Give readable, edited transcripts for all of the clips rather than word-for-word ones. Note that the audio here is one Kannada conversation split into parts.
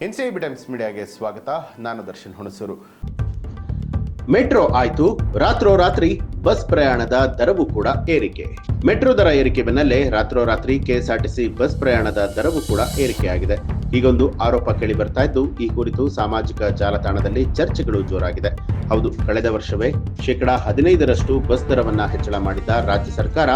ಎನ್ಸಿಬಿ ಟೈಮ್ಸ್ ಮೀಡಿಯಾಗೆ ಸ್ವಾಗತ. ನಾನು ದರ್ಶನ್ ಹುಣಸೂರು. ಮೆಟ್ರೋ ಆಯ್ತು, ರಾತ್ರೋರಾತ್ರಿ ಬಸ್ ಪ್ರಯಾಣದ ದರವು ಕೂಡ ಏರಿಕೆ. ಮೆಟ್ರೋ ದರ ಏರಿಕೆ ಬೆನ್ನಲ್ಲೇ ರಾತ್ರೋರಾತ್ರಿ ಕೆಎಸ್ಆರ್ಟಿಸಿ ಬಸ್ ಪ್ರಯಾಣದ ದರವು ಕೂಡ ಏರಿಕೆಯಾಗಿದೆ. ಹೀಗೊಂದು ಆರೋಪ ಕೇಳಿ ಬರ್ತಾ ಇದ್ದು, ಈ ಕುರಿತು ಸಾಮಾಜಿಕ ಜಾಲತಾಣದಲ್ಲಿ ಚರ್ಚೆಗಳು ಜೋರಾಗಿದೆ. ಹೌದು, ಕಳೆದ ವರ್ಷವೇ 15% ಬಸ್ ದರವನ್ನ ಹೆಚ್ಚಳ ಮಾಡಿದ್ದ ರಾಜ್ಯ ಸರ್ಕಾರ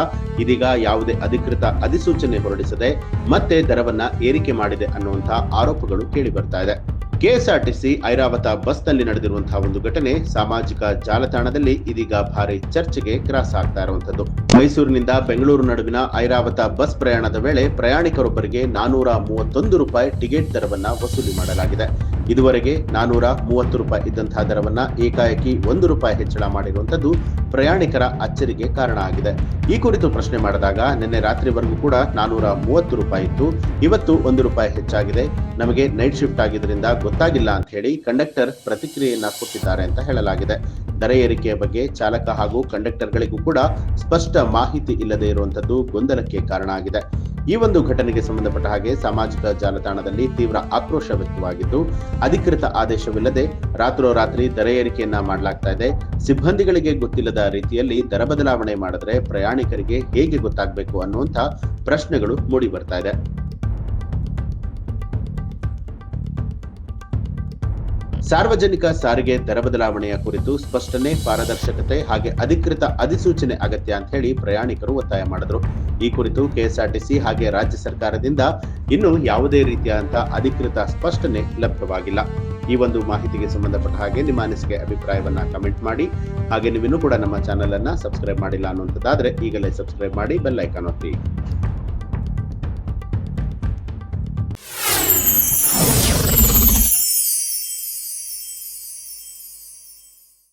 ಇದೀಗ ಯಾವುದೇ ಅಧಿಕೃತ ಅಧಿಸೂಚನೆ ಹೊರಡಿಸದೆ ಮತ್ತೆ ದರವನ್ನ ಏರಿಕೆ ಮಾಡಿದೆ ಅನ್ನುವಂತಹ ಆರೋಪಗಳು ಕೇಳಿ ಬರ್ತಾ ಇದೆ. ಕೆಎಸ್ಆರ್ಟಿಸಿ ಐರಾವತ ಬಸ್ ನಲ್ಲಿ ನಡೆದಿರುವಂತಹ ಒಂದು ಘಟನೆ ಸಾಮಾಜಿಕ ಜಾಲತಾಣದಲ್ಲಿ ಇದೀಗ ಭಾರಿ ಚರ್ಚೆಗೆ ಗ್ರಾಸ ಆಗ್ತಾ ಇರುವಂತದ್ದು. ಮೈಸೂರಿನಿಂದ ಬೆಂಗಳೂರು ನಡುವಿನ ಐರಾವತ ಬಸ್ ಪ್ರಯಾಣದ ವೇಳೆ ಪ್ರಯಾಣಿಕರೊಬ್ಬರಿಗೆ 431 ರೂಪಾಯಿ ಟಿಕೆಟ್ ದರವನ್ನ ವಸೂಲಿ ಮಾಡಲಾಗಿದೆ. ಇದುವರೆಗೆ 430 ರೂಪಾಯಿ ಇದ್ದಂತಹ ದರವನ್ನ ಏಕಾಏಕಿ 1 ರೂಪಾಯಿ ಹೆಚ್ಚಳ ಮಾಡಿರುವಂತದ್ದು ಪ್ರಯಾಣಿಕರ ಅಚ್ಚರಿಗೆ ಕಾರಣ ಆಗಿದೆ. ಈ ಕುರಿತು ಪ್ರಶ್ನೆ ಮಾಡಿದಾಗ ನಿನ್ನೆ ರಾತ್ರಿವರೆಗೂ ಕೂಡ 430 ರೂಪಾಯಿ ಇತ್ತು, ಇವತ್ತು 1 ರೂಪಾಯಿ ಹೆಚ್ಚಾಗಿದೆ, ನಮಗೆ ನೈಟ್ ಶಿಫ್ಟ್ ಆಗಿದ್ರಿಂದ ಗೊತ್ತಾಗಿಲ್ಲ ಅಂತ ಹೇಳಿ ಕಂಡಕ್ಟರ್ ಪ್ರತಿಕ್ರಿಯೆಯನ್ನ ಕೊಟ್ಟಿದ್ದಾರೆ ಅಂತ ಹೇಳಲಾಗಿದೆ. ದರ ಏರಿಕೆಯ ಬಗ್ಗೆ ಚಾಲಕ ಹಾಗೂ ಕಂಡಕ್ಟರ್ಗಳಿಗೂ ಕೂಡ ಸ್ಪಷ್ಟ ಮಾಹಿತಿ ಇಲ್ಲದೆ ಇರುವಂತದ್ದು ಗೊಂದಲಕ್ಕೆ ಕಾರಣ ಆಗಿದೆ. ಈ ಒಂದು ಘಟನೆಗೆ ಸಂಬಂಧಪಟ್ಟ ಹಾಗೆ ಸಾಮಾಜಿಕ ಜಾಲತಾಣದಲ್ಲಿ ತೀವ್ರ ಆಕ್ರೋಶ ವ್ಯಕ್ತವಾಗಿದ್ದು, ಅಧಿಕೃತ ಆದೇಶವಿಲ್ಲದೆ ರಾತ್ರೋರಾತ್ರಿ ದರ ಏರಿಕೆಯನ್ನ ಮಾಡಲಾಗ್ತಾ ಇದೆ. ಸಿಬ್ಬಂದಿಗಳಿಗೆ ಗೊತ್ತಿಲ್ಲದ ರೀತಿಯಲ್ಲಿ ದರ ಬದಲಾವಣೆ ಮಾಡಿದ್ರೆ ಪ್ರಯಾಣಿಕರಿಗೆ ಹೇಗೆ ಗೊತ್ತಾಗಬೇಕು ಅನ್ನುವಂತ ಪ್ರಶ್ನೆಗಳು ಮೂಡಿ ಬರ್ತಾ ಇದೆ. ಸಾರ್ವಜನಿಕ ಸಾರಿಗೆ ದರ ಬದಲಾವಣೆಯ ಕುರಿತು ಸ್ಪಷ್ಟನೆ, ಪಾರದರ್ಶಕತೆ ಹಾಗೆ ಅಧಿಕೃತ ಅಧಿಸೂಚನೆ ಅಗತ್ಯ ಅಂತ ಹೇಳಿ ಪ್ರಯಾಣಿಕರು ಒತ್ತಾಯ ಮಾಡಿದ್ರು. ಈ ಕುರಿತು ಕೆಎಸ್ಆರ್ಟಿಸಿ ಹಾಗೆ ರಾಜ್ಯ ಸರ್ಕಾರದಿಂದ ಇನ್ನೂ ಯಾವುದೇ ರೀತಿಯಾದಂತಹ ಅಧಿಕೃತ ಸ್ಪಷ್ಟನೆ ಲಭ್ಯವಾಗಿಲ್ಲ. ಈ ಒಂದು ಮಾಹಿತಿಗೆ ಸಂಬಂಧಪಟ್ಟ ಹಾಗೆ ನಿಮ್ಮ ಅನಿಸಿಕೆ ಅಭಿಪ್ರಾಯವನ್ನ ಕಮೆಂಟ್ ಮಾಡಿ. ಹಾಗೆ ನೀವಿನ್ನೂ ಕೂಡ ನಮ್ಮ ಚಾನೆಲ್ ಅನ್ನ ಸಬ್ಸ್ಕ್ರೈಬ್ ಮಾಡಿಲ್ಲ ಅನ್ನುವಂಥದ್ದಾದ್ರೆ ಈಗಲೇ ಸಬ್ಸ್ಕ್ರೈಬ್ ಮಾಡಿ, ಬೆಲ್ ಐಕಾನ್ ಒತ್ತಿ.